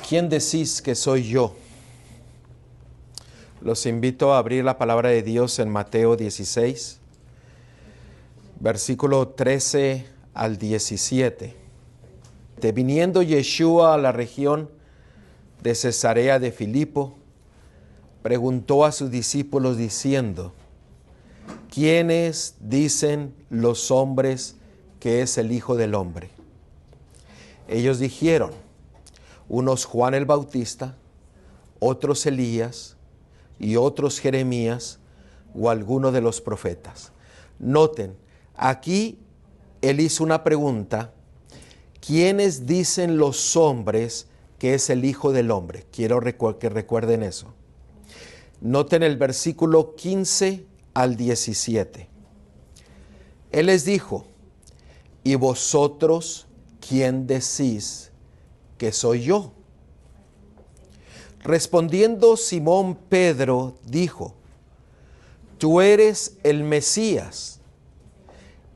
¿Quién decís que soy yo? Los invito a abrir la palabra de Dios en Mateo 16, versículo 13 al 17. Viniendo Yeshua a la región de Cesarea de Filipo, preguntó a sus discípulos diciendo: ¿quiénes dicen los hombres que es el Hijo del Hombre? Ellos dijeron: unos Juan el Bautista, otros Elías y otros Jeremías o alguno de los profetas. Noten, aquí él hizo una pregunta: ¿quiénes dicen los hombres que es el Hijo del Hombre? Quiero que recuerden eso. Noten el versículo 15 al 17. Él les dijo: ¿y vosotros quién decís que soy yo? Respondiendo Simón Pedro dijo: tú eres el Mesías,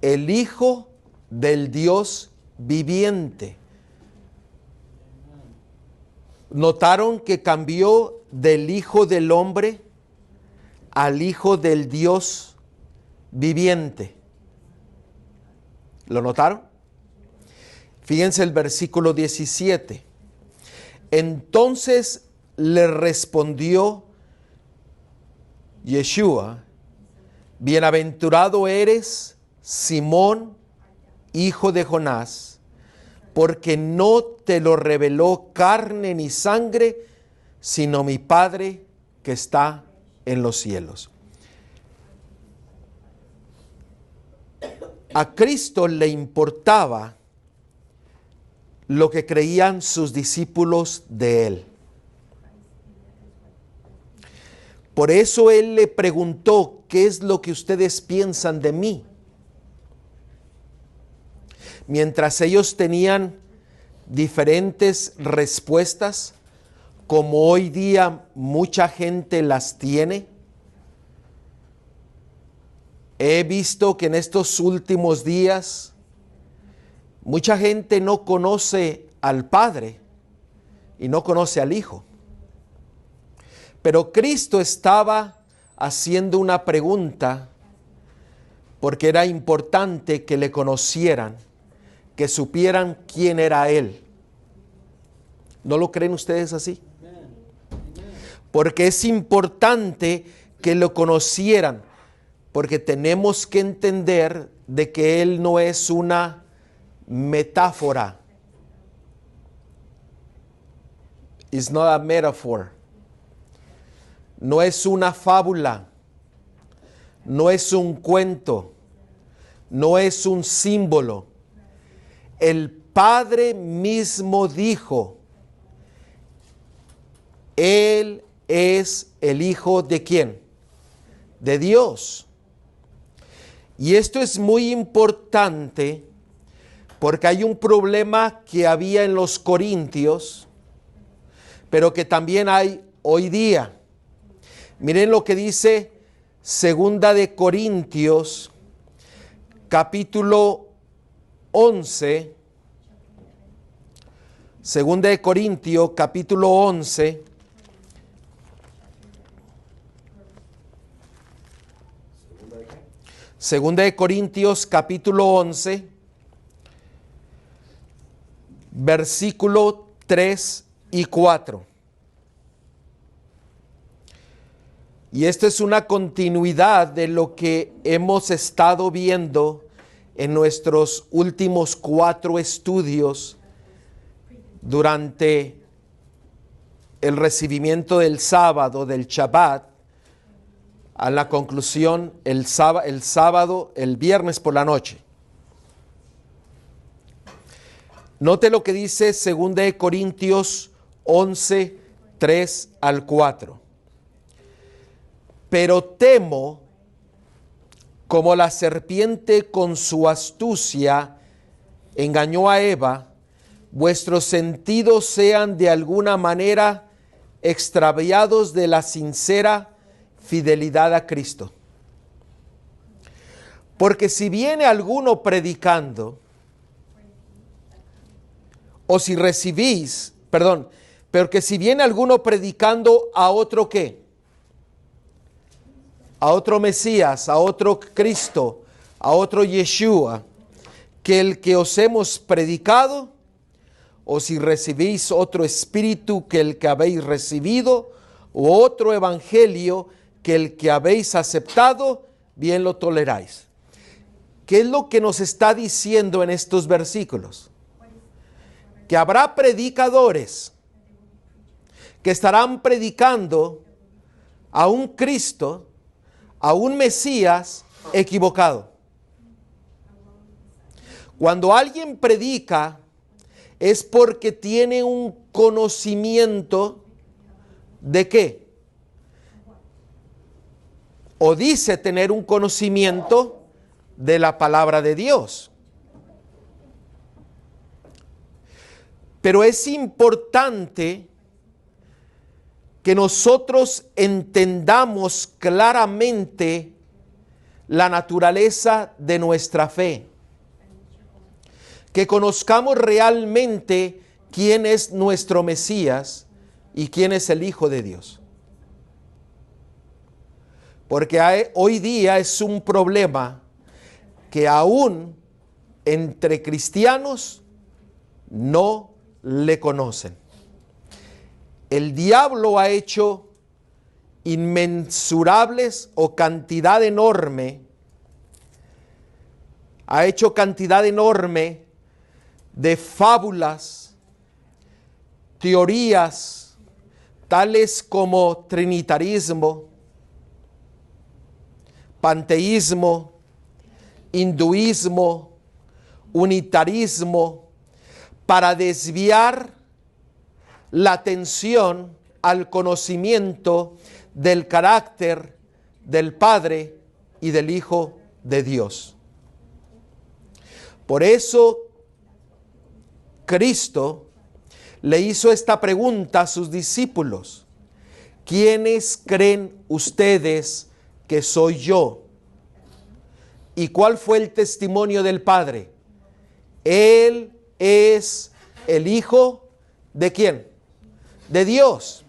el Hijo del Dios viviente. ¿Notaron que cambió del Hijo del Hombre al Hijo del Dios viviente? ¿Lo notaron? Fíjense el versículo 17. Entonces le respondió Yeshua: bienaventurado eres, Simón, hijo de Jonás, porque no te lo reveló carne ni sangre, sino mi Padre que está en los cielos. A Cristo le importaba lo que creían sus discípulos de Él. Por eso Él le preguntó: ¿qué es lo que ustedes piensan de mí? Mientras ellos tenían diferentes respuestas, como hoy día mucha gente las tiene, he visto que en estos últimos días mucha gente no conoce al Padre y no conoce al Hijo. Pero Cristo estaba haciendo una pregunta porque era importante que le conocieran, que supieran quién era Él. ¿No lo creen ustedes así? Porque es importante que lo conocieran, porque tenemos que entender de que Él no es una metáfora. It's not a metaphor. No es una fábula, no es un cuento, no es un símbolo. El Padre mismo dijo: Él es el Hijo ¿de quién? De Dios. Y esto es muy importante porque hay un problema que había en los Corintios, pero que también hay hoy día. Miren lo que dice Segunda de Corintios, capítulo 11. Segunda de Corintios, capítulo 11. Segunda de Corintios, capítulo 11, versículo 3 y 4. Y esto es una continuidad de lo que hemos estado viendo en nuestros últimos 4 estudios durante el recibimiento del sábado, del Shabbat, a la conclusión el viernes por la noche. Note lo que dice 2 Corintios 11, 3 al 4. Pero temo, como la serpiente con su astucia engañó a Eva, vuestros sentidos sean de alguna manera extraviados de la sincera fidelidad a Cristo. Porque si viene alguno predicando, o si recibís, Pero que si viene alguno predicando a otro ¿qué? A otro Mesías, a otro Cristo, a otro Yeshua, que el que os hemos predicado, o si recibís otro espíritu que el que habéis recibido, o otro evangelio que el que habéis aceptado, bien lo toleráis. ¿Qué es lo que nos está diciendo en estos versículos? Que habrá predicadores que estarán predicando a un Cristo, a un Mesías equivocado. Cuando alguien predica es porque tiene un conocimiento ¿de qué? O dice tener un conocimiento de la palabra de Dios. Pero es importante que nosotros entendamos claramente la naturaleza de nuestra fe. Que conozcamos realmente quién es nuestro Mesías y quién es el Hijo de Dios. Porque hoy día es un problema que aún entre cristianos no le conocen. El diablo ha hecho inmensurables o cantidad enorme, de fábulas, teorías, tales como trinitarismo, panteísmo, hinduismo, unitarismo, para desviar la atención al conocimiento del carácter del Padre y del Hijo de Dios. Por eso Cristo le hizo esta pregunta a sus discípulos: ¿quiénes creen ustedes que soy yo? ¿Y cuál fue el testimonio del Padre? Él es el Hijo ¿de quién? De Dios.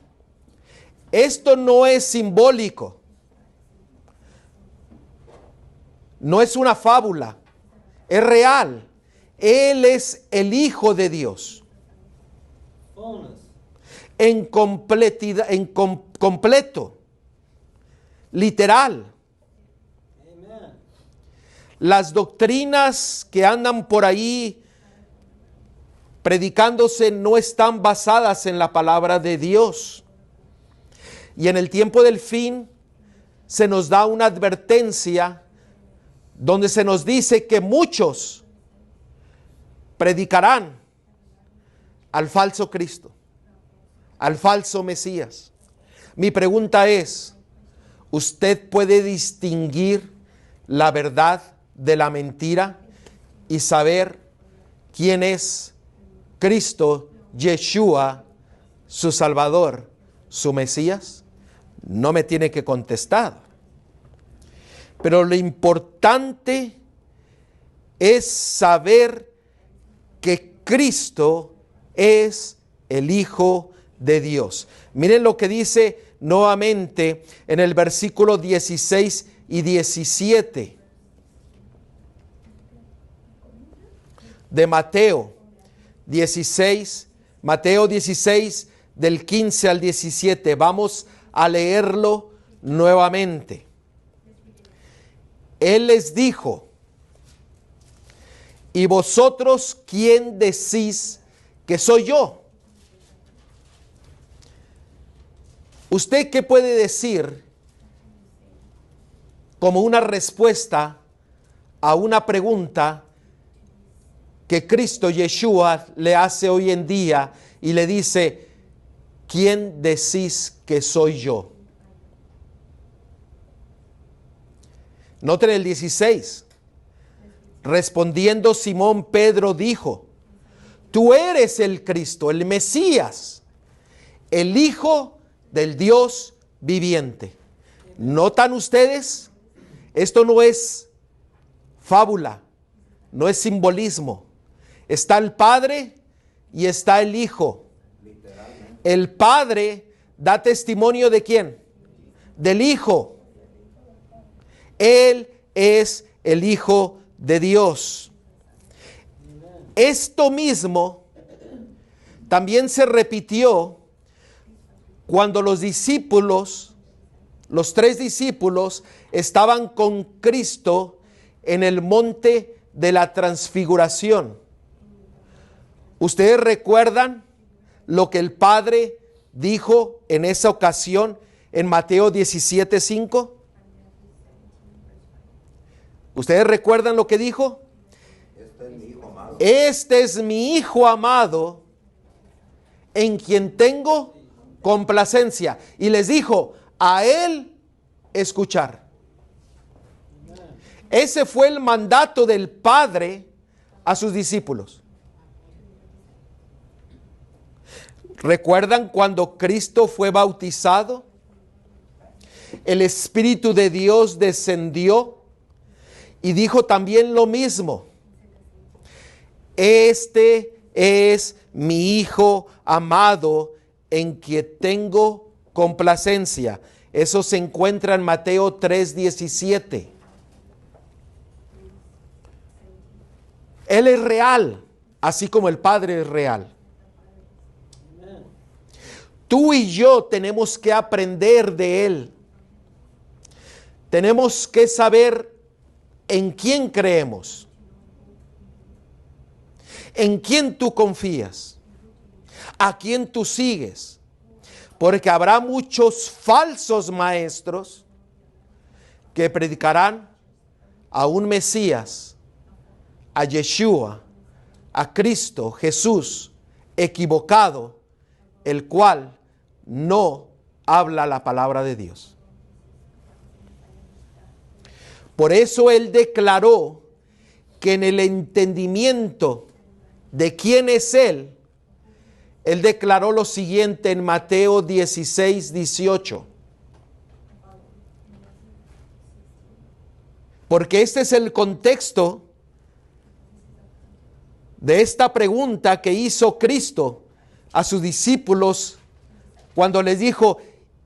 Esto no es simbólico, no es una fábula, es real. Él es el Hijo de Dios. En completo, literal. Las doctrinas que andan por ahí predicándose no están basadas en la palabra de Dios. Y en el tiempo del fin se nos da una advertencia donde se nos dice que muchos predicarán al falso Cristo, al falso Mesías. Mi pregunta es, ¿usted puede distinguir la verdad de la mentira y saber quién es Cristo, Yeshua, su Salvador, su Mesías? No me tiene que contestar. Pero lo importante es saber que Cristo es el Hijo de Dios. Miren lo que dice nuevamente en el versículo 16 y 17 de Mateo 16, del 15 al 17. Vamos a leerlo nuevamente. Él les dijo: ¿y vosotros quién decís que soy yo? ¿Usted qué puede decir como una respuesta a una pregunta que Cristo Yeshua le hace hoy en día y le dice: ¿quién decís que soy yo? Noten el 16. Respondiendo Simón Pedro dijo: tú eres el Cristo, el Mesías, el Hijo del Dios viviente. ¿Notan ustedes? Esto no es fábula, no es simbolismo. Está el Padre y está el Hijo. El Padre da testimonio ¿de quién? Del Hijo. Él es el Hijo de Dios. Esto mismo también se repitió cuando los discípulos, los 3 discípulos, estaban con Cristo en el monte de la transfiguración. ¿Ustedes recuerdan lo que el Padre dijo en esa ocasión en Mateo 17:5? ¿Ustedes recuerdan lo que dijo? Este es mi Hijo amado, en quien tengo complacencia. Y les dijo, a Él escuchar. Ese fue el mandato del Padre a sus discípulos. ¿Recuerdan cuando Cristo fue bautizado? El Espíritu de Dios descendió y dijo también lo mismo. Este es mi Hijo amado, en quien tengo complacencia. Eso se encuentra en Mateo 3:17. Él es real, así como el Padre es real. Tú y yo tenemos que aprender de Él. Tenemos que saber en quién creemos. ¿En quién tú confías? ¿A quién tú sigues? Porque habrá muchos falsos maestros que predicarán a un Mesías, a Yeshua, a Cristo Jesús equivocado, el cual no habla la palabra de Dios. Por eso Él declaró que en el entendimiento de quién es Él declaró lo siguiente en Mateo 16:18. Porque este es el contexto de esta pregunta que hizo Cristo a sus discípulos cuando les dijo,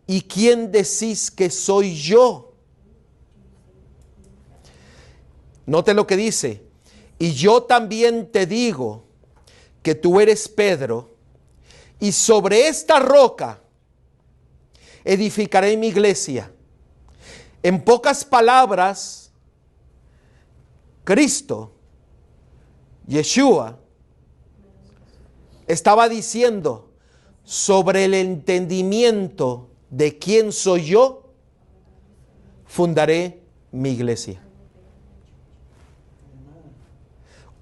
¿y quién decís que soy yo? Note lo que dice, y yo también te digo que tú eres Pedro, y sobre esta roca edificaré mi iglesia. En pocas palabras, Cristo, Yeshua, estaba diciendo, sobre el entendimiento de quién soy yo, fundaré mi iglesia.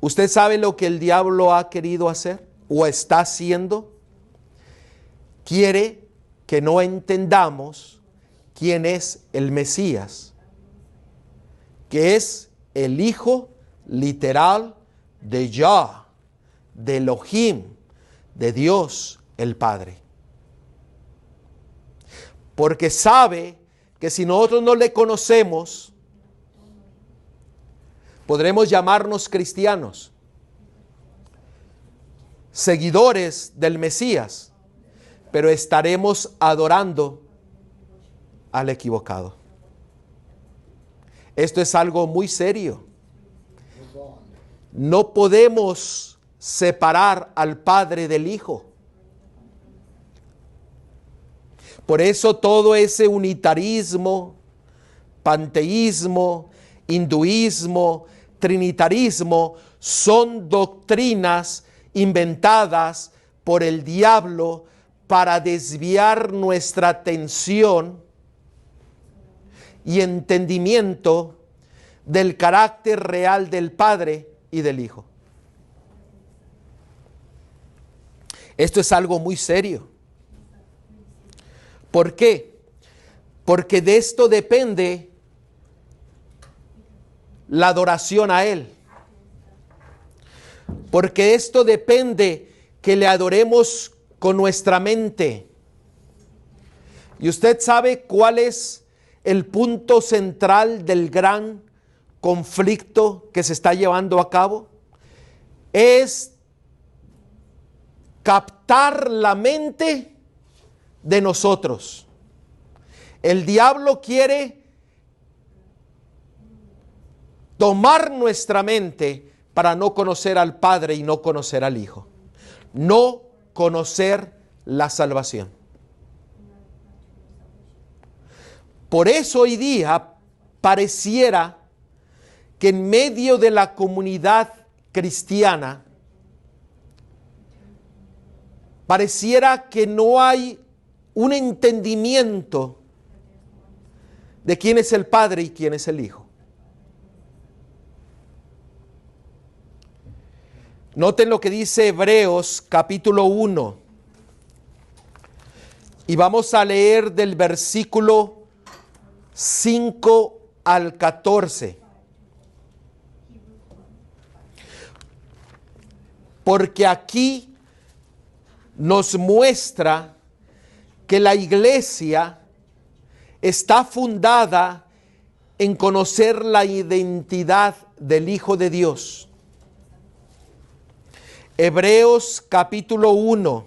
¿Usted sabe lo que el diablo ha querido hacer o está haciendo? Quiere que no entendamos quién es el Mesías, que es el Hijo literal de Yah, de Elohim, de Dios el Padre. Porque sabe que si nosotros no le conocemos, podremos llamarnos cristianos, seguidores del Mesías, pero estaremos adorando al equivocado. Esto es algo muy serio. No podemos separar al Padre del Hijo. Por eso todo ese unitarismo, panteísmo, hinduismo, trinitarismo son doctrinas inventadas por el diablo para desviar nuestra atención y entendimiento del carácter real del Padre y del Hijo. Esto es algo muy serio. ¿Por qué? Porque de esto depende la adoración a Él. Porque esto depende que le adoremos con nuestra mente. ¿Y usted sabe cuál es el punto central del gran conflicto que se está llevando a cabo? Es captar la mente de nosotros. El diablo quiere tomar nuestra mente para no conocer al Padre y no conocer al Hijo. No conocer la salvación. Por eso hoy día pareciera que en medio de la comunidad cristiana, pareciera que no hay un entendimiento de quién es el Padre y quién es el Hijo. Noten lo que dice Hebreos capítulo 1. Y vamos a leer del versículo 5 al 14. Porque aquí nos muestra que la iglesia está fundada en conocer la identidad del Hijo de Dios. Hebreos capítulo 1.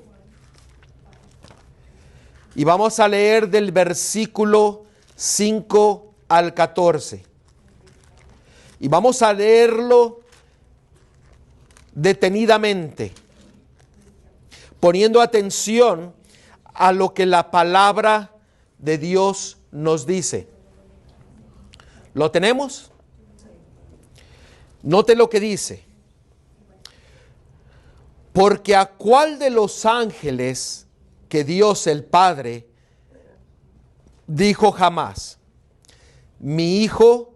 Y vamos a leer del versículo 5 al 14. Y vamos a leerlo detenidamente, poniendo atención a lo que la palabra de Dios nos dice. ¿Lo tenemos? Note lo que dice. Porque a cuál de los ángeles que Dios el Padre dijo jamás: mi hijo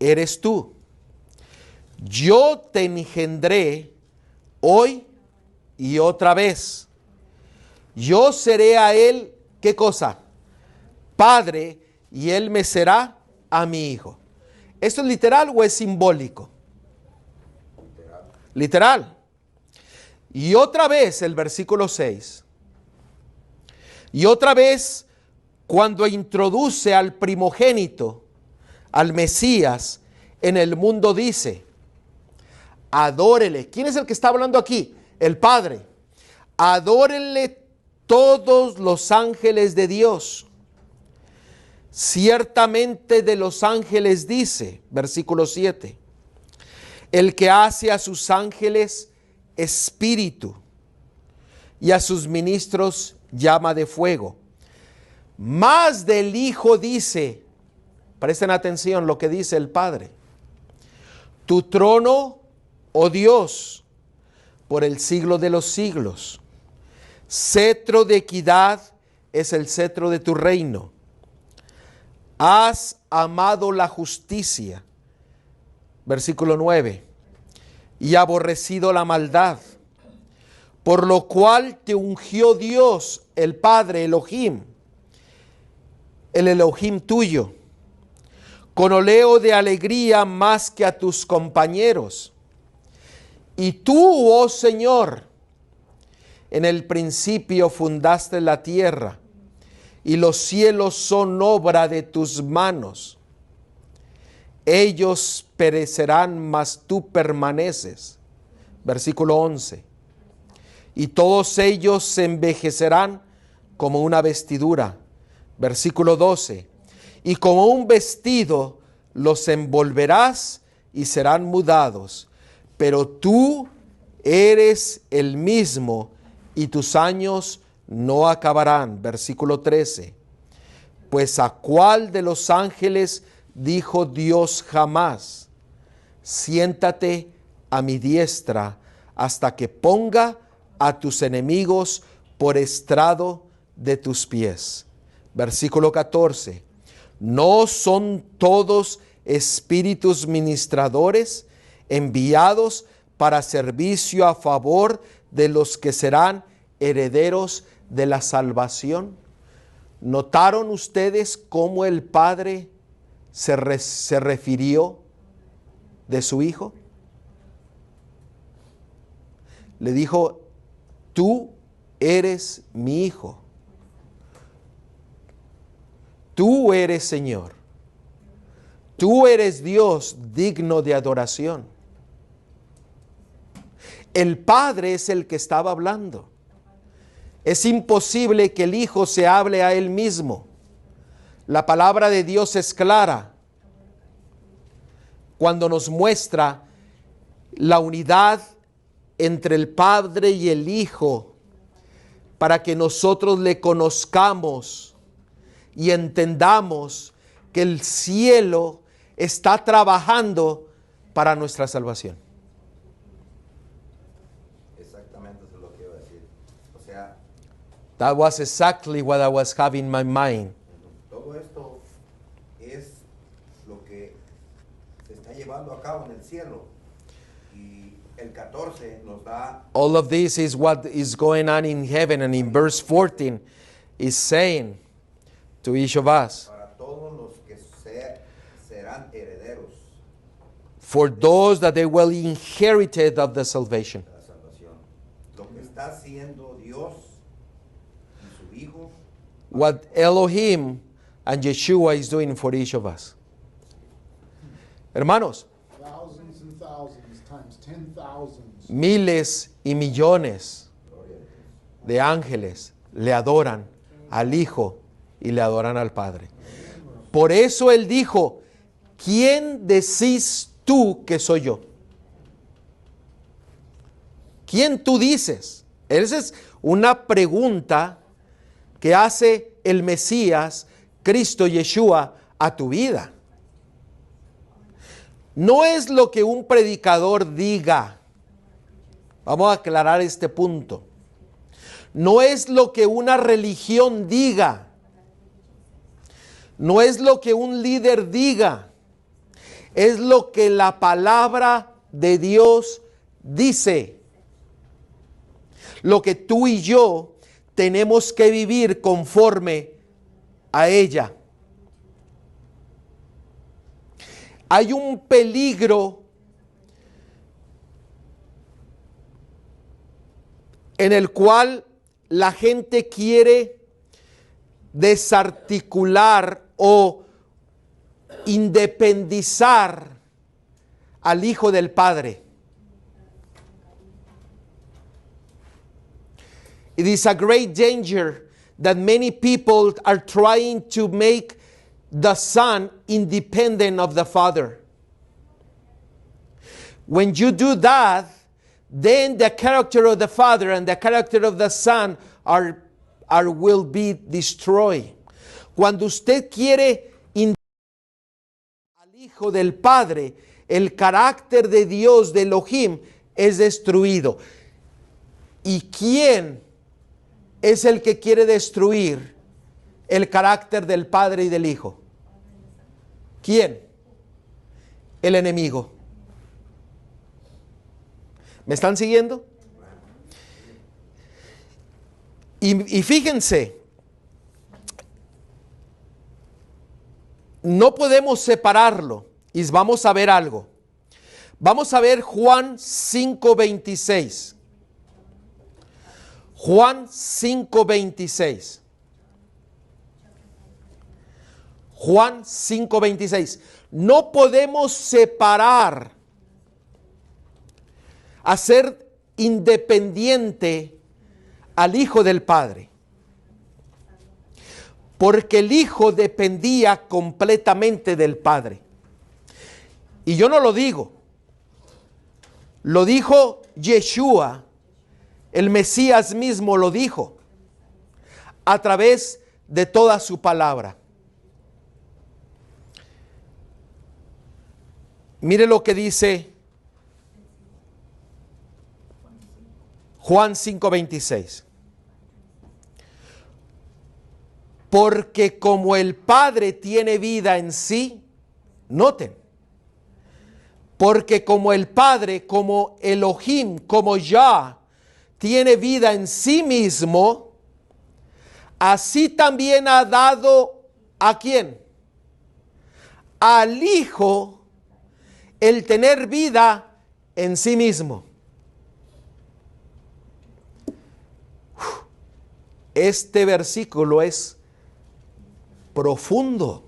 eres tú, yo te engendré hoy y otra vez, yo seré a él, ¿qué cosa? Padre, y él me será a mi hijo. ¿Esto es literal o es simbólico? Literal. Y otra vez el versículo 6. Y otra vez cuando introduce al primogénito, al Mesías, en el mundo dice: adórele. ¿Quién es el que está hablando aquí? El Padre. Adórenle todos los ángeles de Dios. Ciertamente de los ángeles dice, versículo 7, el que hace a sus ángeles espíritu y a sus ministros llama de fuego. Más del Hijo dice, presten atención lo que dice el Padre: tu trono, oh Dios, por el siglo de los siglos. Cetro de equidad es el cetro de tu reino. Has amado la justicia, versículo 9, y aborrecido la maldad, por lo cual te ungió Dios, el Padre Elohim, el Elohim tuyo, con oleo de alegría más que a tus compañeros. Y tú, oh Señor, en el principio fundaste la tierra, y los cielos son obra de tus manos. Ellos perecerán, mas tú permaneces. Versículo 11. Y todos ellos se envejecerán como una vestidura. Versículo 12. Y como un vestido los envolverás y serán mudados. Pero tú eres el mismo y tus años no acabarán. Versículo 13. Pues a cuál de los ángeles dijo Dios jamás: siéntate a mi diestra hasta que ponga a tus enemigos por estrado de tus pies. Versículo 14. ¿No son todos espíritus ministradores enviados para servicio a favor de los que serán herederos de la salvación? ¿Notaron ustedes cómo el Padre se refirió de su Hijo? Le dijo: tú eres mi Hijo. Tú eres Señor. Tú eres Dios digno de adoración. El Padre es el que estaba hablando. Es imposible que el Hijo se hable a Él mismo. La palabra de Dios es clara cuando nos muestra la unidad entre el Padre y el Hijo para que nosotros le conozcamos y entendamos que el cielo está trabajando para nuestra salvación. Exactamente eso es lo que iba a decir. O sea, That was exactly what I was having in my mind. todo esto es lo que se está llevando a cabo en el cielo. Y el 14 nos da All of this is what is going on in heaven, and in verse 14 is saying to each of us, para todos los que serán herederos for those that they will inherited of the salvation. de la salvación. Lo que está haciendo Dios y su Hijo, What Elohim and Yeshua is doing for each of us. Hermanos, Thousands and thousands times 10,000s. miles y millones gloria a Dios. de ángeles le adoran al Hijo y le adoran al Padre. Por eso Él dijo, ¿quién decís tú que soy yo? ¿Quién tú dices? Esa es una pregunta que hace el Mesías, Cristo Yeshua, a tu vida. No es lo que un predicador diga. Vamos a aclarar este punto. No es lo que una religión diga. No es lo que un líder diga. Es lo que la palabra de Dios dice. Lo que tú y yo tenemos que vivir conforme a ella. Hay un peligro en el cual la gente quiere desarticular o independizar al Hijo del Padre. It is a great danger that many people are trying to make the Son independent of the Father. When you do that, then the character of the Father and the character of the Son will be destroyed. Cuando usted quiere al Hijo del Padre, el carácter de Dios, de Elohim, es destruido. ¿Y quién es el que quiere destruir el carácter del Padre y del Hijo? ¿Quién? El enemigo. ¿Me están siguiendo? Y fíjense, no podemos separarlo. Y vamos a ver algo. Vamos a ver Juan 5:26. Juan 5:26. Juan 5:26. No podemos separar, hacer independiente al Hijo del Padre. Porque el Hijo dependía completamente del Padre. Y yo no lo digo. Lo dijo Yeshua, el Mesías mismo lo dijo, a través de toda su palabra. Mire lo que dice Juan 5:26. Porque como el Padre tiene vida en sí, noten, porque como el Padre, como Elohim, como Yah, tiene vida en sí mismo, así también ha dado ¿a quién? Al Hijo el tener vida en sí mismo. Este versículo es profundo.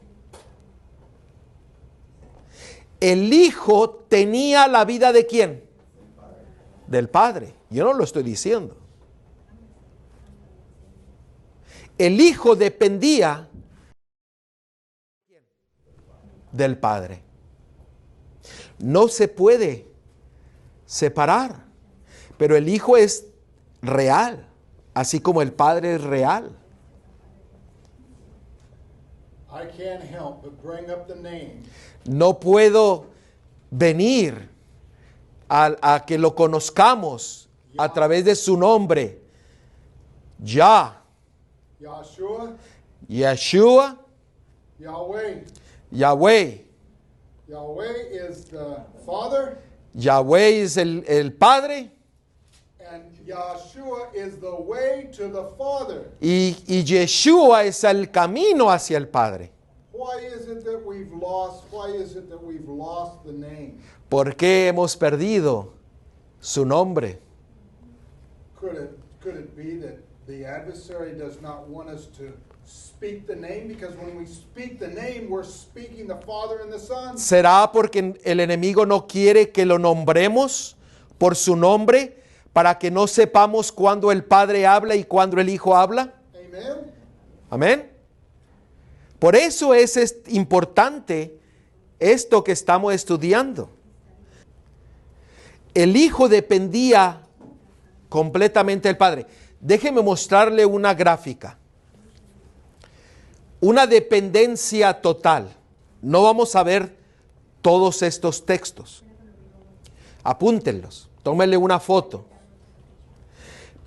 El Hijo tenía la vida ¿de quién? Del Padre. Yo no lo estoy diciendo. el Hijo dependía del Padre. No se puede separar, pero el Hijo es real, así como el Padre es real. I can't help but bring up the name No puedo venir a que lo conozcamos a través de su nombre. Yahshua, Yeshua, Yahweh. Yahweh. Yahweh is the Father, Yahweh es el Padre and Yahshua is the way to the Father. y Yeshua es el camino hacia el Padre. Why is it that we've lost the name? ¿Por qué hemos perdido su nombre? Could it be that the adversary does not want us to speak the name? Because when we speak the name, we're speaking the Father and the Son. ¿Será porque el enemigo no quiere que lo nombremos por su nombre para que no sepamos cuándo el Padre habla y cuándo el Hijo habla? Amen? Amén. Por eso es importante esto que estamos estudiando. El Hijo dependía completamente del Padre. Déjeme mostrarle una gráfica. Una dependencia total. No vamos a ver todos estos textos. Apúntenlos. Tómenle una foto.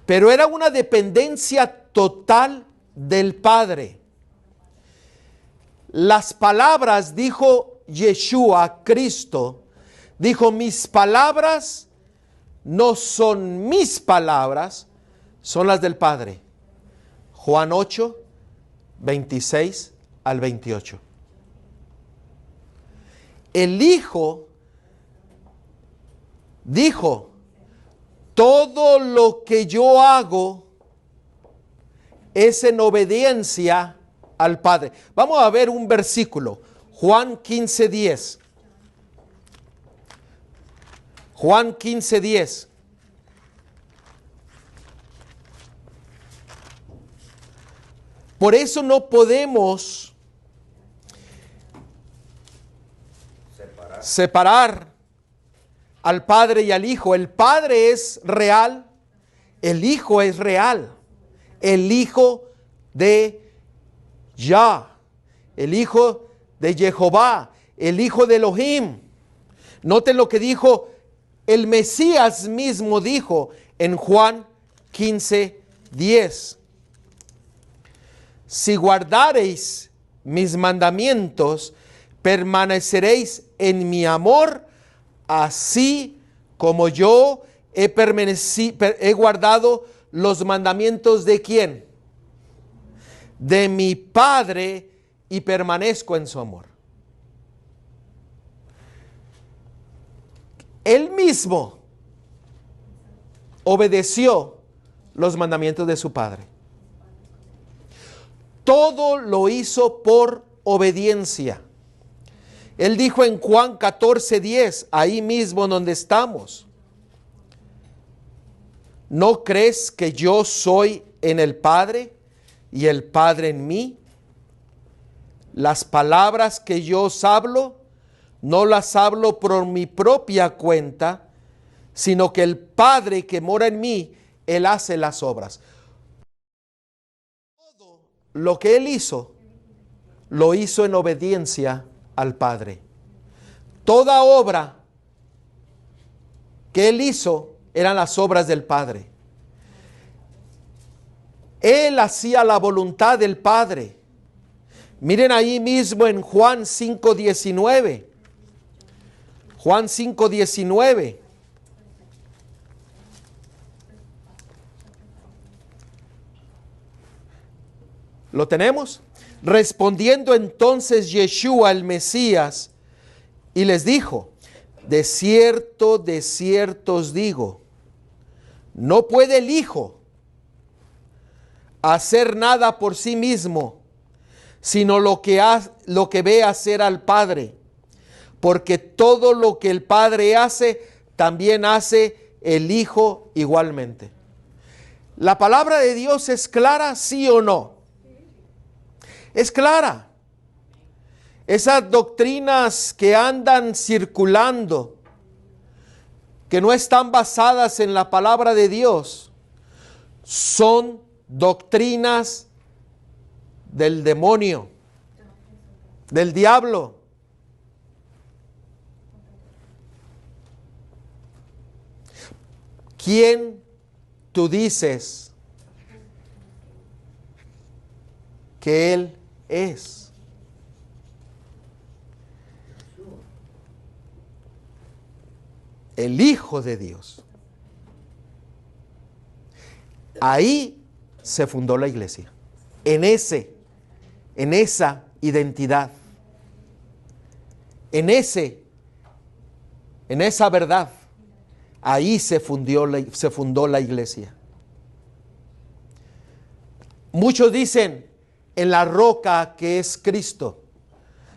Pero era una dependencia total del Padre. Las palabras, dijo Yeshua, Cristo, dijo, mis palabras no son mis palabras, son las del Padre. Juan 8, 26 al 28. El Hijo dijo, todo lo que yo hago es en obediencia al Padre. Vamos a ver un versículo. Juan 15:10. Juan 15:10. Por eso no podemos separar al Padre y al Hijo. El Padre es real, el Hijo es real. El Hijo de Yah, el Hijo de Jehová, el Hijo de Elohim. Noten lo que dijo el Mesías mismo, dijo en Juan 15:10. Si guardareis mis mandamientos, permaneceréis en mi amor, así como yo he guardado los mandamientos de ¿quién? De mi Padre, y permanezco en su amor. Él mismo obedeció los mandamientos de su Padre. Todo lo hizo por obediencia. Él dijo en Juan 14:10, ahí mismo donde estamos, ¿no crees que yo soy en el Padre y el Padre en mí? Las palabras que yo os hablo, no las hablo por mi propia cuenta, sino que el Padre que mora en mí, Él hace las obras. Todo lo que Él hizo, lo hizo en obediencia al Padre. Toda obra que Él hizo eran las obras del Padre. Él hacía la voluntad del Padre. Miren ahí mismo en Juan 5:19. Juan 5:19. ¿Lo tenemos? Respondiendo entonces Yeshua el Mesías y les dijo, de cierto os digo, no puede el Hijo hacer nada por sí mismo, sino lo que ve hacer al Padre, porque todo lo que el Padre hace, también hace el Hijo igualmente. ¿La palabra de Dios es clara, sí o no? es clara. Esas doctrinas que andan circulando, que no están basadas en la palabra de Dios, son doctrinas del demonio, del diablo. ¿Quién tú dices que Él es? El Hijo de Dios. Ahí se fundó la iglesia. En esa identidad. En esa verdad. Ahí se fundó la iglesia. Muchos dicen en la roca que es Cristo.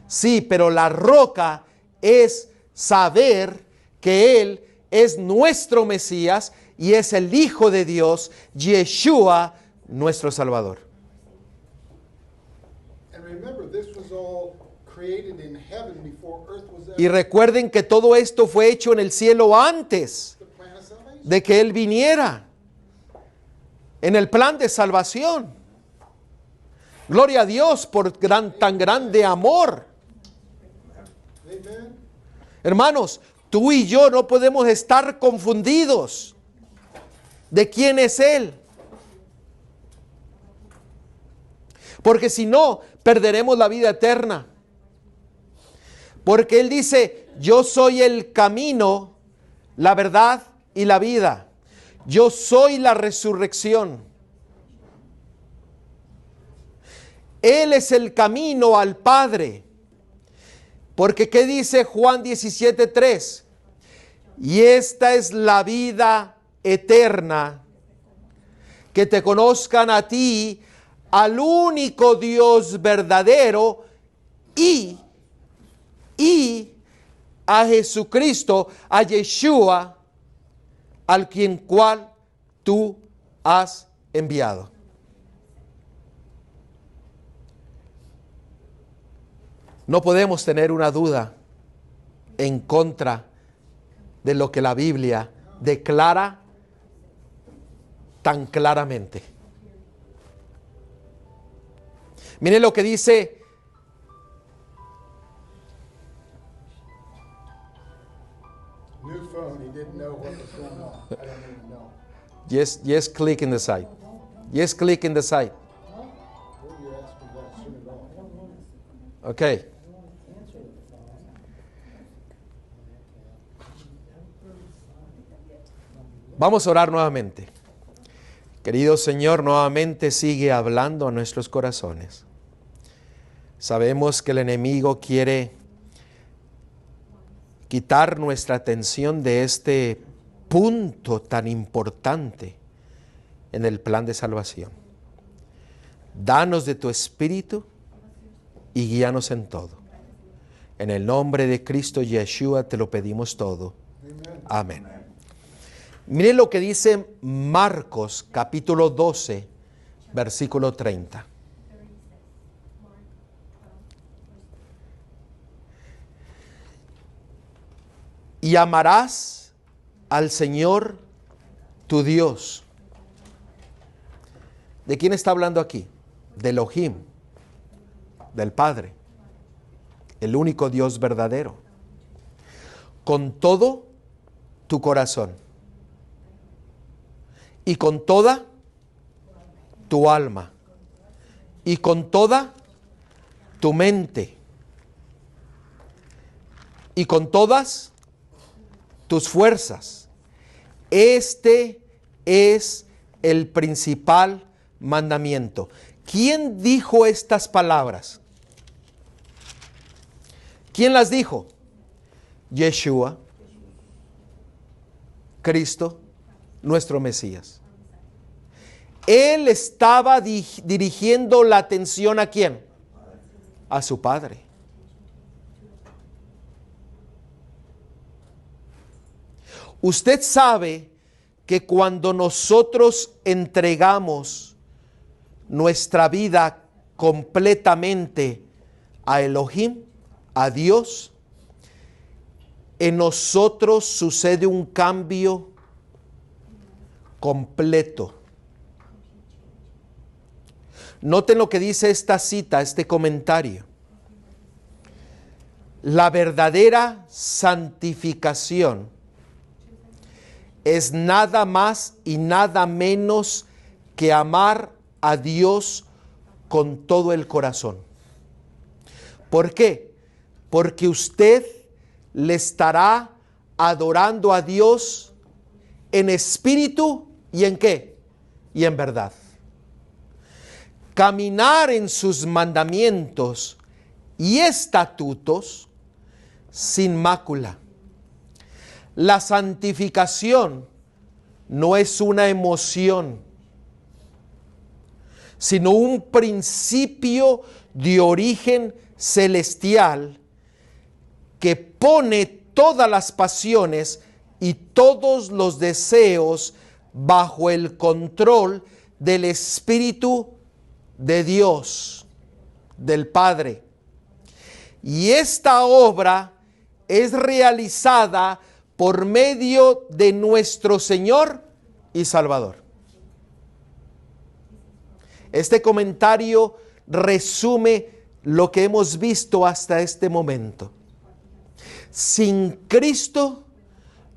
Sí, pero la roca es saber que Él es nuestro Mesías y es el Hijo de Dios, Yeshua, nuestro Salvador. And remember, this was all created in heaven before earth was Y ever recuerden que todo esto fue hecho en el cielo antes the plan of salvation. de que Él viniera, en el plan de salvación. Gloria a Dios por tan grande amor. Amen. Hermanos, tú y yo no podemos estar confundidos de quién es Él. Porque si no, perderemos la vida eterna. Porque Él dice, yo soy el camino, la verdad y la vida. Yo soy la resurrección. Él es el camino al Padre. Porque ¿qué dice Juan 17:3? Y esta es la vida eterna, que te conozcan a ti, al único Dios verdadero, y a Jesucristo, a Yeshua, al cual tú has enviado. No podemos tener una duda en contra de lo que la Biblia declara tan claramente. Mire lo que dice New phone, he didn't know what was going on. I don't even know. Yes, click in the site. Yes, click in the site. What are you asking about soon at all? Okay. Vamos a orar nuevamente. Querido Señor, nuevamente sigue hablando a nuestros corazones. Sabemos que el enemigo quiere quitar nuestra atención de este punto tan importante en el plan de salvación. Danos de tu Espíritu y guíanos en todo. En el nombre de Cristo Yeshua te lo pedimos todo. Amén. Miren lo que dice Marcos capítulo 12, versículo 30. Y amarás al Señor tu Dios. ¿De quién está hablando aquí? De Elohim, del Padre, el único Dios verdadero. Con todo tu corazón y con toda tu alma y con toda tu mente y con todas tus fuerzas. Este es el principal mandamiento. ¿Quién dijo estas palabras? ¿Quién las dijo? Yeshua, Cristo, nuestro Mesías. Él estaba dirigiendo la atención ¿a quién? A su Padre. Usted sabe que cuando nosotros entregamos nuestra vida completamente a Elohim, a Dios, en nosotros sucede un cambio completo. Noten lo que dice esta cita, este comentario. La verdadera santificación es nada más y nada menos que amar a Dios con todo el corazón. ¿Por qué? Porque usted le estará adorando a Dios en espíritu y en ¿qué? Y en verdad. Caminar en sus mandamientos y estatutos sin mácula. La santificación no es una emoción, sino un principio de origen celestial que pone todas las pasiones y todos los deseos bajo el control del Espíritu de Dios, del Padre. Y esta obra es realizada por medio de nuestro Señor y Salvador. Este comentario resume lo que hemos visto hasta este momento. Sin Cristo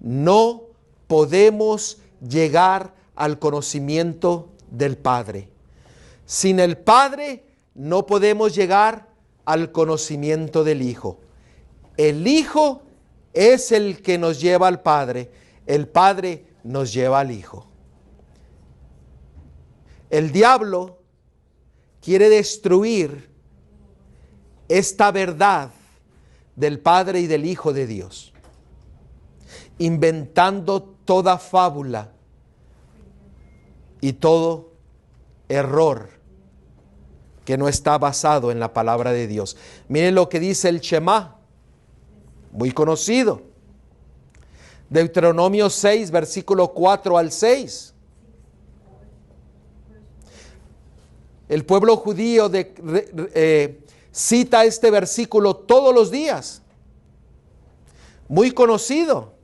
no podemos llegar al conocimiento del Padre. Sin el Padre no podemos llegar al conocimiento del Hijo. El Hijo es el que nos lleva al Padre. El Padre nos lleva al Hijo. El diablo quiere destruir esta verdad del Padre y del Hijo de Dios, inventando toda fábula y todo error que no está basado en la palabra de Dios. Miren lo que dice el Shema, muy conocido. Deuteronomio 6, versículo 4 al 6. El pueblo judío cita este versículo todos los días. Muy conocido.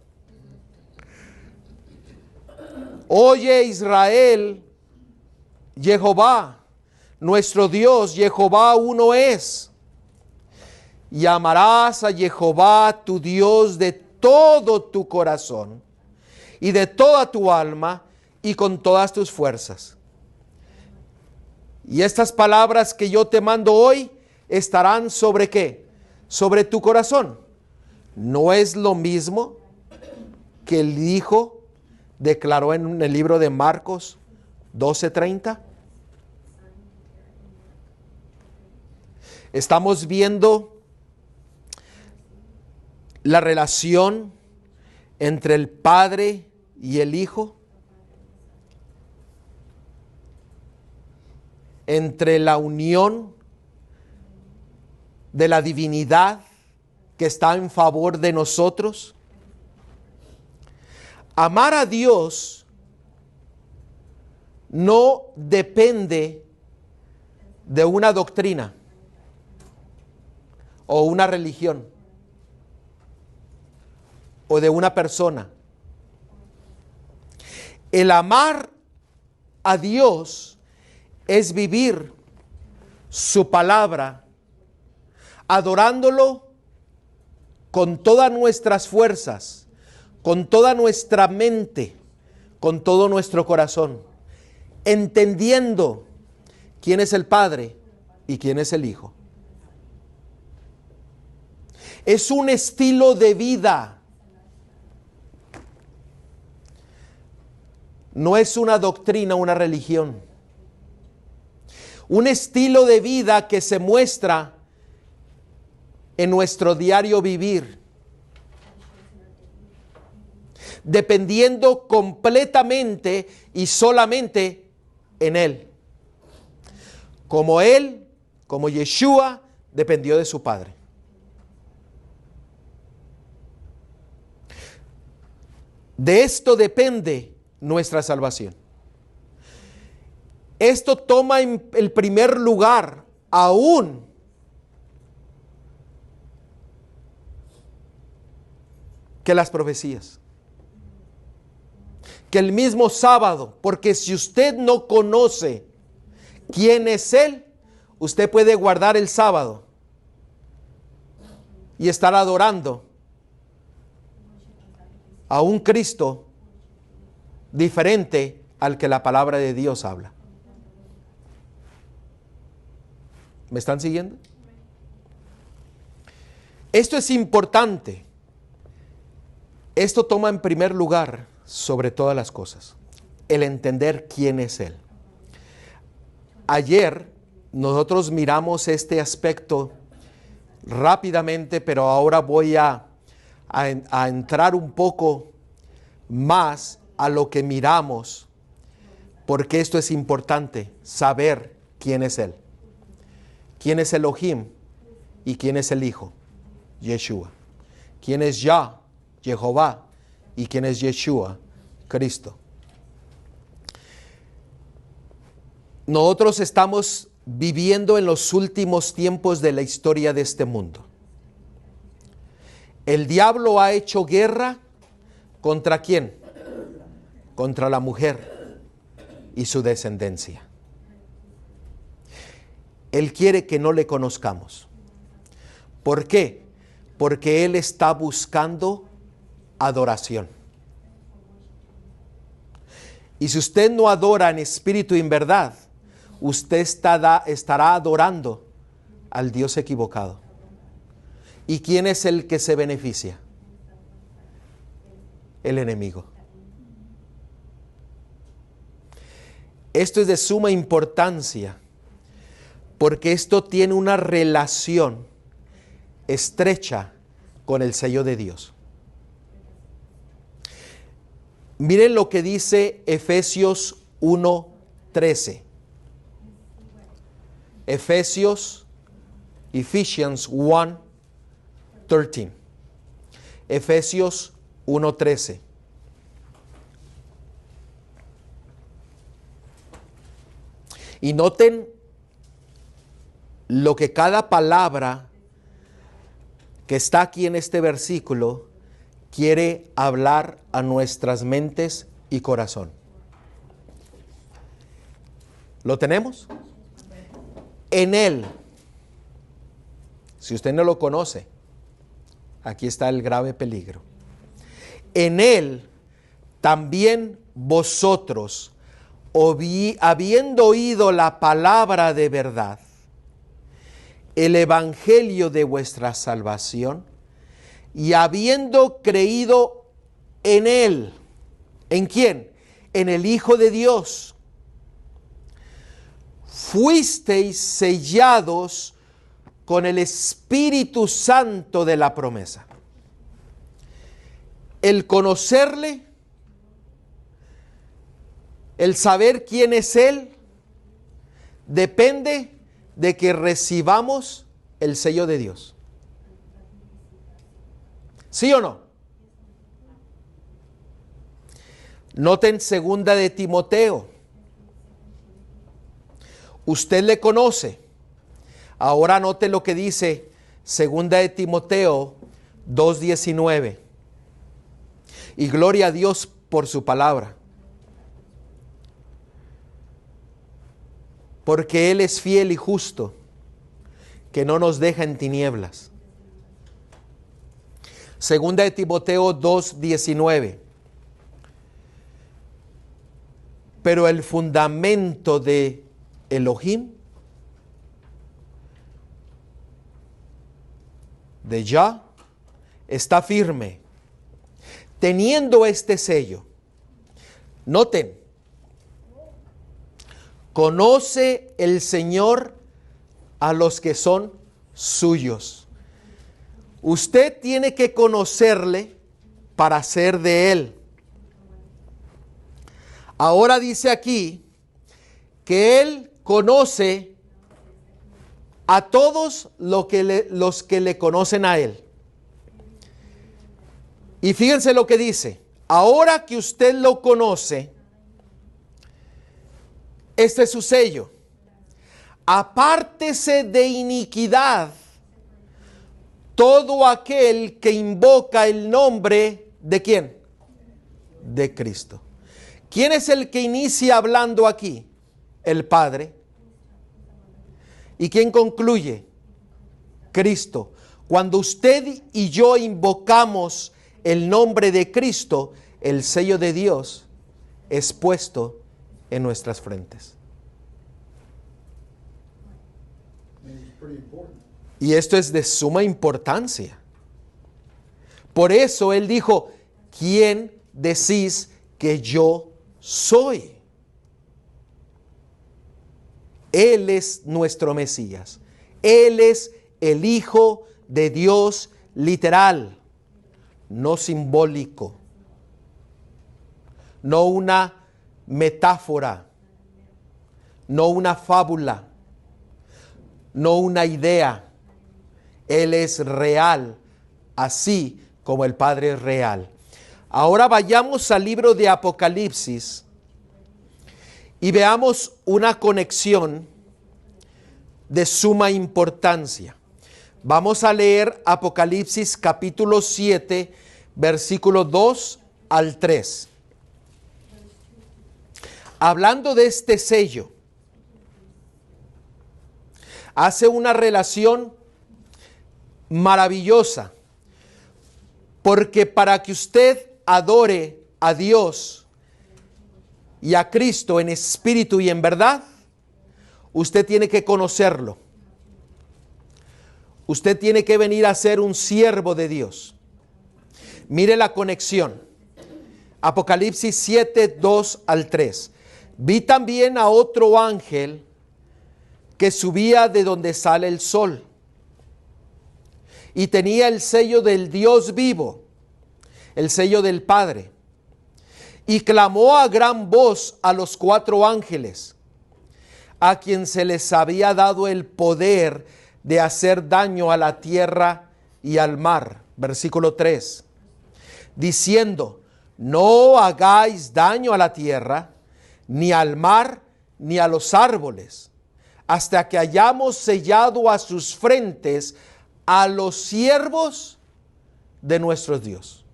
Oye Israel, Jehová, nuestro Dios, Jehová uno es. Y amarás a Jehová tu Dios de todo tu corazón y de toda tu alma y con todas tus fuerzas. Y estas palabras que yo te mando hoy estarán sobre ¿qué? Sobre tu corazón. ¿No es lo mismo que el Hijo declaró en el libro de Marcos 12:30? Estamos viendo la relación entre el Padre y el Hijo, entre la unión de la divinidad que está en favor de nosotros. Amar a Dios no depende de una doctrina o una religión o de una persona. El amar a Dios es vivir su palabra, adorándolo con todas nuestras fuerzas, con toda nuestra mente, con todo nuestro corazón, entendiendo quién es el Padre y quién es el Hijo. Es un estilo de vida. No es una doctrina, una religión. Un estilo de vida que se muestra en nuestro diario vivir, dependiendo completamente y solamente en Él. Como Él, como Yeshua, dependió de su Padre. De esto depende nuestra salvación. Esto toma el primer lugar aún que las profecías. Que el mismo sábado, porque si usted no conoce quién es Él, usted puede guardar el sábado y estar adorando a un Cristo diferente al que la palabra de Dios habla. ¿Me están siguiendo? Esto es importante. Esto toma en primer lugar sobre todas las cosas, el entender quién es Él. Ayer nosotros miramos este aspecto rápidamente, pero ahora voy a entrar un poco más a lo que miramos, porque esto es importante, saber quién es Él. ¿Quién es Elohim y quién es el Hijo? Yeshua. ¿Quién es Yah? Jehová. ¿Y quién es Yeshua? Cristo. Nosotros estamos viviendo en los últimos tiempos de la historia de este mundo. El diablo ha hecho guerra ¿contra quién? Contra la mujer y su descendencia. Él quiere que no le conozcamos. ¿Por qué? Porque Él está buscando adoración. Y si usted no adora en espíritu y en verdad, usted estará adorando al Dios equivocado. ¿Y quién es el que se beneficia? El enemigo. Esto es de suma importancia, porque esto tiene una relación estrecha con el sello de Dios. Miren lo que dice Efesios 1:13. Ephesians 1:13. Efesios 1:13. Y noten lo que cada palabra que está aquí en este versículo quiere hablar a nuestras mentes y corazón. ¿Lo tenemos? En Él, si usted no lo conoce, aquí está el grave peligro. En Él también vosotros, habiendo oído la palabra de verdad, el evangelio de vuestra salvación, y habiendo creído en Él, ¿en quién? En el Hijo de Dios, fuisteis sellados con el Espíritu Santo de la promesa. El conocerle, el saber quién es Él, depende de que recibamos el sello de Dios. ¿Sí o no? Noten 2 de Timoteo. Usted le conoce. Ahora note lo que dice 2 de Timoteo 2:19. Y gloria a Dios por su palabra. Porque Él es fiel y justo, que no nos deja en tinieblas. 2 de Timoteo 2:19. Pero el fundamento de Elohim, de Yah, está firme, teniendo este sello. Noten, conoce el Señor a los que son suyos. Usted tiene que conocerle para ser de Él. Ahora dice aquí que Él conoce a todos los que le conocen a Él. Y fíjense lo que dice. Ahora que usted lo conoce, este es su sello. apártese de iniquidad todo aquel que invoca el nombre de ¿quién? De Cristo. ¿Quién es el que inicia hablando aquí? El Padre. ¿Y quién concluye? Cristo. Cuando usted y yo invocamos el nombre de Cristo, el sello de Dios es puesto en nuestras frentes. Y esto es de suma importancia. Por eso Él dijo, ¿quién decís que yo soy? Él es nuestro Mesías. Él es el Hijo de Dios literal, no simbólico, no una metáfora, no una fábula, no una idea. Él es real, así como el Padre es real. Ahora vayamos al libro de Apocalipsis y veamos una conexión de suma importancia. Vamos a leer Apocalipsis capítulo 7, versículo 2 al 3. Hablando de este sello, hace una relación maravillosa, porque para que usted adore a Dios y a Cristo en espíritu y en verdad, usted tiene que conocerlo. Usted tiene que venir a ser un siervo de Dios. Mire la conexión. Apocalipsis 7, 2 al 3. Vi también a otro ángel que subía de donde sale el sol, y tenía el sello del Dios vivo, el sello del Padre, y clamó a gran voz a los 4 ángeles, a quien se les había dado el poder de hacer daño a la tierra y al mar. Versículo 3. Diciendo, no hagáis daño a la tierra, ni al mar, ni a los árboles, hasta que hayamos sellado a sus frentes a los siervos de nuestro Dios.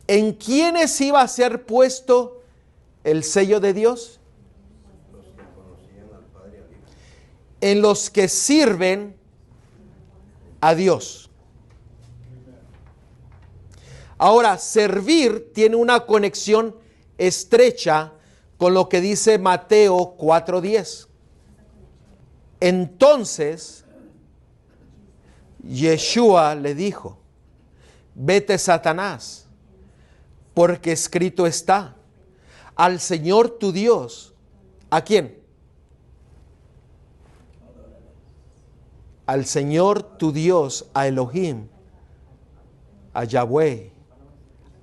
¿En quiénes iba a ser puesto el sello de Dios? Los que conocían al Padre y al Hijo. En los que sirven a Dios. Ahora, servir tiene una conexión estrecha con lo que dice Mateo 4:10. Entonces, Yeshua le dijo, vete, Satanás, porque escrito está, al Señor tu Dios. ¿A quién? Al Señor tu Dios, a Elohim, a Yahweh,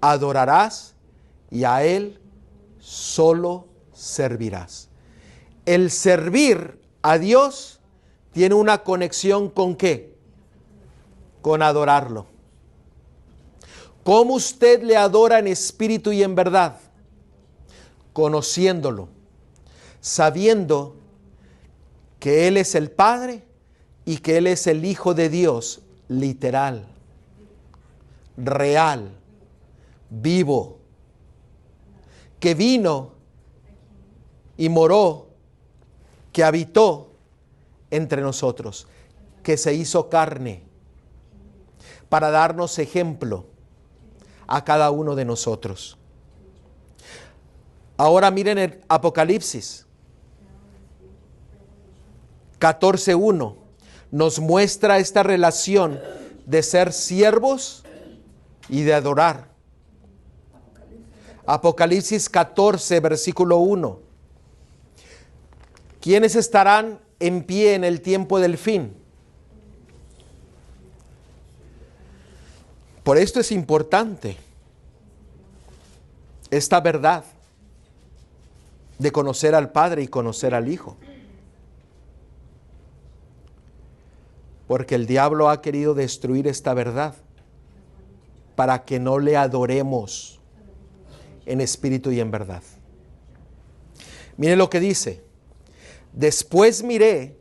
adorarás y a Él solo servirás. El servir a Dios tiene una conexión ¿con qué? Con adorarlo. ¿Cómo usted le adora en espíritu y en verdad? Conociéndolo, sabiendo que Él es el Padre y que Él es el Hijo de Dios, literal, real, vivo, que vino y moró, que habitó entre nosotros, que se hizo carne para darnos ejemplo a cada uno de nosotros. Ahora miren el Apocalipsis 14:1. Nos muestra esta relación de ser siervos y de adorar. Apocalipsis 14, versículo 1. ¿Quiénes estarán en pie en el tiempo del fin? Por esto es importante esta verdad de conocer al Padre y conocer al Hijo. Porque el diablo ha querido destruir esta verdad para que no le adoremos en espíritu y en verdad. Mire lo que dice. Después miré,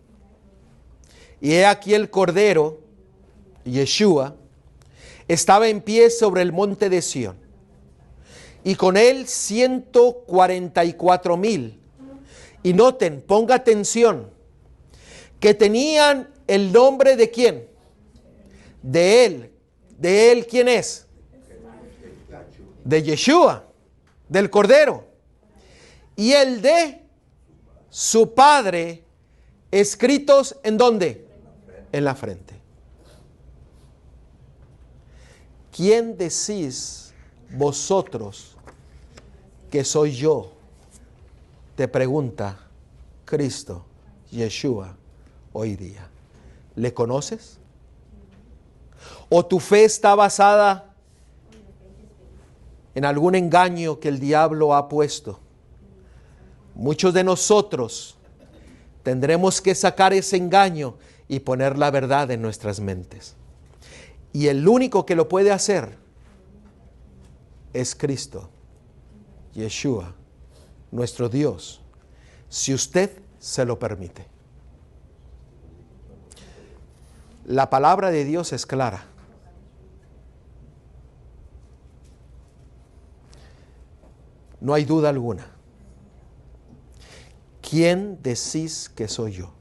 y he aquí el Cordero, Yeshua, estaba en pie sobre el monte de Sión, y con él 144,000. Y noten, ponga atención, que tenían el nombre de ¿quién? De él. ¿De él quién es? De Yeshua, del Cordero. Y el de su Padre, escritos ¿en dónde? En la frente. ¿Quién decís vosotros que soy yo? Te pregunta Cristo, Yeshua, hoy día. ¿Le conoces? ¿O tu fe está basada en algún engaño que el diablo ha puesto? Muchos de nosotros tendremos que sacar ese engaño y poner la verdad en nuestras mentes. Y el único que lo puede hacer es Cristo, Yeshua, nuestro Dios, si usted se lo permite. La palabra de Dios es clara. No hay duda alguna. ¿Quién decís que soy yo?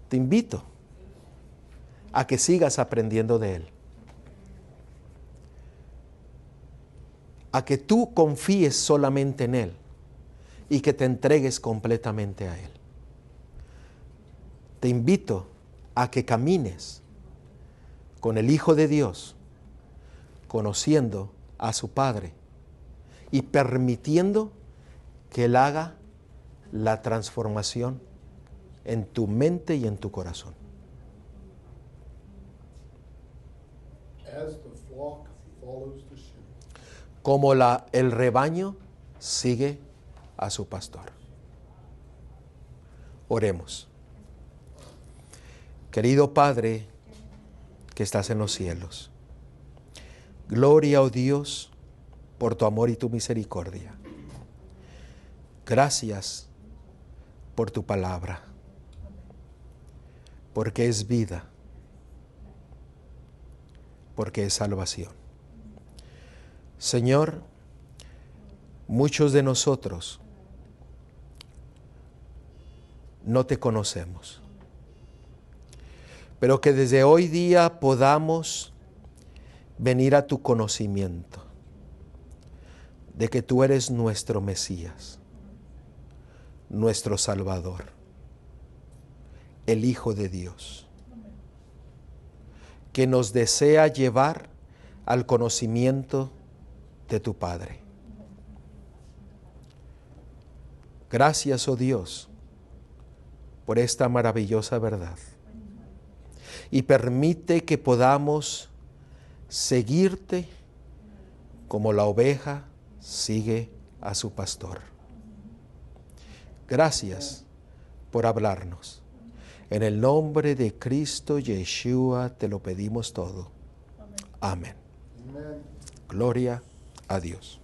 Te invito a que sigas aprendiendo de Él. A que tú confíes solamente en Él y que te entregues completamente a Él. Te invito a que camines con el Hijo de Dios, conociendo a su Padre y permitiendo que Él haga la transformación en tu mente y en tu corazón. As the flock follows the sheep. Como el rebaño sigue a su pastor. Oremos. Querido Padre que estás en los cielos, gloria, oh Dios, por tu amor y tu misericordia. Gracias por tu palabra, porque es vida, porque es salvación. Señor, muchos de nosotros no te conocemos, pero que desde hoy día podamos venir a tu conocimiento de que tú eres nuestro Mesías, nuestro Salvador, el Hijo de Dios, que nos desea llevar al conocimiento de tu Padre. Gracias, oh Dios, por esta maravillosa verdad. Y permite que podamos seguirte como la oveja sigue a su pastor. Gracias por hablarnos. En el nombre de Cristo Yeshua te lo pedimos todo. Amén. Amen. Gloria a Dios.